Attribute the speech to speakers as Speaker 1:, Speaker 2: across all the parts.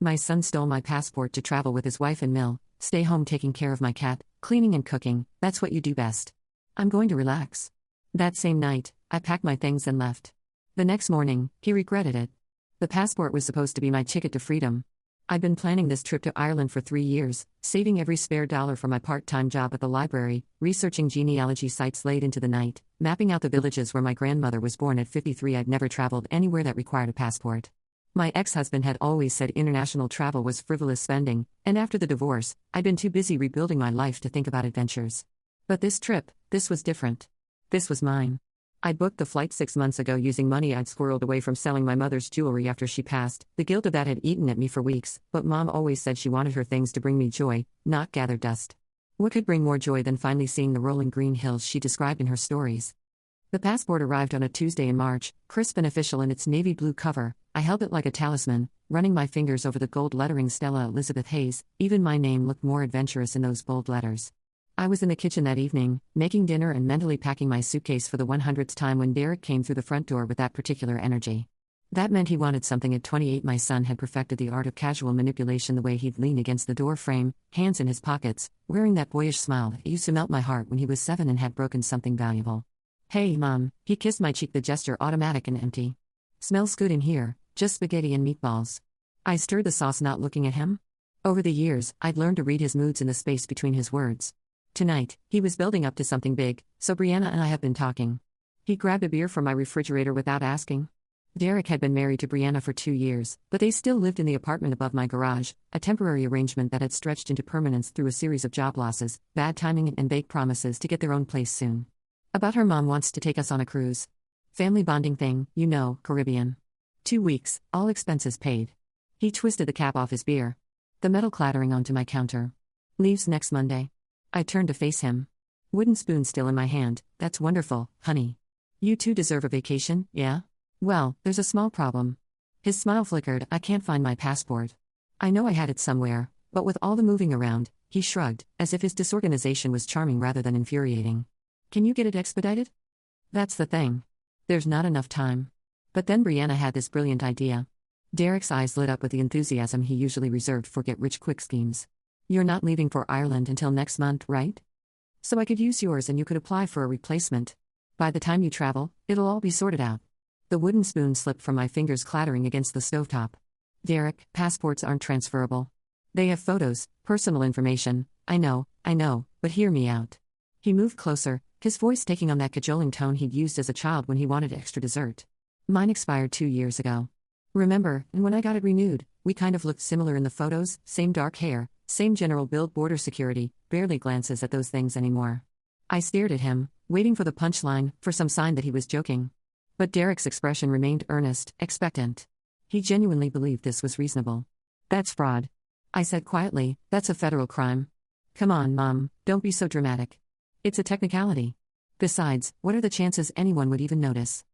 Speaker 1: My son stole my passport to travel with his wife and Mill, stay home taking care of my cat, cleaning and cooking. That's what you do best. I'm going to relax. That same night, I packed my things and left. The next morning, he regretted it. The passport was supposed to be my ticket to freedom. I'd been planning this trip to Ireland for 3 years, saving every spare dollar for my part-time job at the library, researching genealogy sites late into the night, mapping out the villages where my grandmother was born at 53. I'd never traveled anywhere that required a passport. My ex-husband had always said international travel was frivolous spending, and after the divorce, I'd been too busy rebuilding my life to think about adventures. But this trip, this was different. This was mine. I'd booked the flight 6 months ago using money I'd squirreled away from selling my mother's jewelry after she passed. The guilt of that had eaten at me for weeks, but Mom always said she wanted her things to bring me joy, not gather dust. What could bring more joy than finally seeing the rolling green hills she described in her stories? The passport arrived on a Tuesday in March, crisp and official in its navy blue cover. I held it like a talisman, running my fingers over the gold lettering Stella Elizabeth Hayes. Even my name looked more adventurous in those bold letters. I was in the kitchen that evening, making dinner and mentally packing my suitcase for the 100th time when Derek came through the front door with that particular energy. That meant he wanted something. At 28, my son had perfected the art of casual manipulation, the way he'd lean against the door frame, hands in his pockets, wearing that boyish smile that used to melt my heart when he was 7 and had broken something valuable. "Hey, Mom," he kissed my cheek, the gesture automatic and empty. "Smells good in here, just spaghetti and meatballs." I stirred the sauce, not looking at him. Over the years, I'd learned to read his moods in the space between his words. Tonight, he was building up to something big, so Brianna and I have been talking. He grabbed a beer from my refrigerator without asking. Derek had been married to Brianna for 2 years, but they still lived in the apartment above my garage, a temporary arrangement that had stretched into permanence through a series of job losses, bad timing, and vague promises to get their own place soon. About her mom wants to take us on a cruise. Family bonding thing, you know, Caribbean. 2 weeks, all expenses paid. He twisted the cap off his beer. The metal clattering onto my counter. Leaves next Monday. I turned to face him. Wooden spoon still in my hand. That's wonderful, honey. You too deserve a vacation, yeah? Well, there's a small problem. His smile flickered. I can't find my passport. I know I had it somewhere, but with all the moving around, he shrugged, as if his disorganization was charming rather than infuriating. Can you get it expedited? That's the thing. There's not enough time. But then Brianna had this brilliant idea. Derek's eyes lit up with the enthusiasm he usually reserved for get-rich-quick schemes. You're not leaving for Ireland until next month, right? So I could use yours and you could apply for a replacement. By the time you travel, it'll all be sorted out. The wooden spoon slipped from my fingers, clattering against the stovetop. Derek, passports aren't transferable. They have photos, personal information. I know, but hear me out. He moved closer, his voice taking on that cajoling tone he'd used as a child when he wanted extra dessert. Mine expired 2 years ago. Remember, and when I got it renewed, we kind of looked similar in the photos, same dark hair, same general build, border security, barely glances at those things anymore. I stared at him, waiting for the punchline, for some sign that he was joking. But Derek's expression remained earnest, expectant. He genuinely believed this was reasonable. That's fraud. I said quietly, that's a federal crime. Come on, Mom, don't be so dramatic. It's a technicality. Besides, what are the chances anyone would even notice?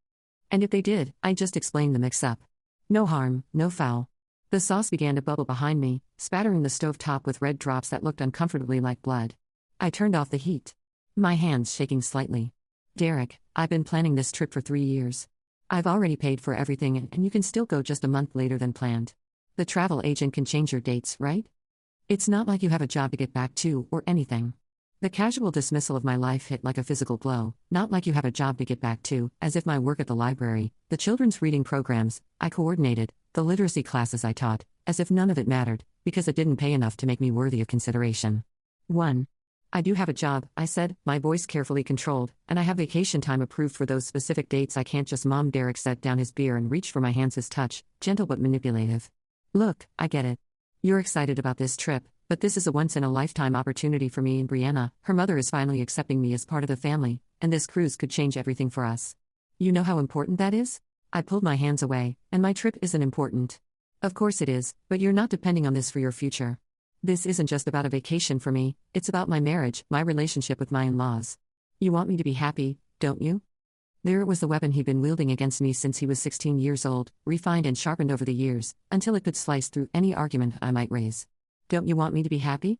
Speaker 1: And if they did, I'd just explain the mix-up. No harm, no foul. The sauce began to bubble behind me, spattering the stove top with red drops that looked uncomfortably like blood. I turned off the heat. My hands shaking slightly. Derek, I've been planning this trip for 3 years. I've already paid for everything and you can still go just a month later than planned. The travel agent can change your dates, right? It's not like you have a job to get back to or anything. The casual dismissal of my life hit like a physical blow, not like you have a job to get back to, as if my work at the library, the children's reading programs I coordinated, the literacy classes I taught, as if none of it mattered, because it didn't pay enough to make me worthy of consideration. 1. I do have a job, I said, my voice carefully controlled, and I have vacation time approved for those specific dates. I can't just. Mom. Derek set down his beer and reached for my hands, his touch, gentle but manipulative. Look, I get it. You're excited about this trip, but this is a once-in-a-lifetime opportunity for me and Brianna. Her mother is finally accepting me as part of the family, and this cruise could change everything for us. You know how important that is? I pulled my hands away, and my trip isn't important. Of course it is, but you're not depending on this for your future. This isn't just about a vacation for me, it's about my marriage, my relationship with my in-laws. You want me to be happy, don't you? There it was, the weapon he'd been wielding against me since he was 16 years old, refined and sharpened over the years, until it could slice through any argument I might raise. Don't you want me to be happy?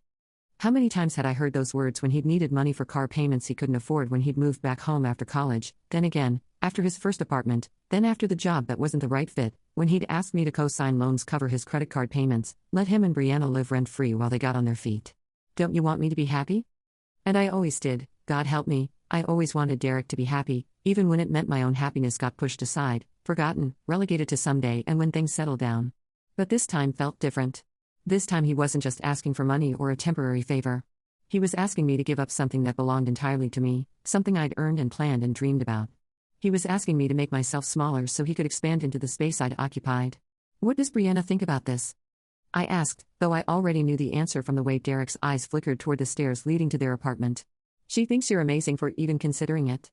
Speaker 1: How many times had I heard those words when he'd needed money for car payments he couldn't afford, when he'd moved back home after college, then again, after his first apartment, then after the job that wasn't the right fit, When he'd asked me to co-sign loans cover his credit card payments, let him and Brianna live rent-free while they got on their feet. Don't you want me to be happy? And I always did, God help me, I always wanted Derek to be happy, even when it meant my own happiness got pushed aside, forgotten, relegated to someday and when things settled down. But this time felt different. This time he wasn't just asking for money or a temporary favor. He was asking me to give up something that belonged entirely to me, something I'd earned and planned and dreamed about. He was asking me to make myself smaller so he could expand into the space I'd occupied. What does Brianna think about this? I asked, though I already knew the answer from the way Derek's eyes flickered toward the stairs leading to their apartment. She thinks you're amazing for even considering it.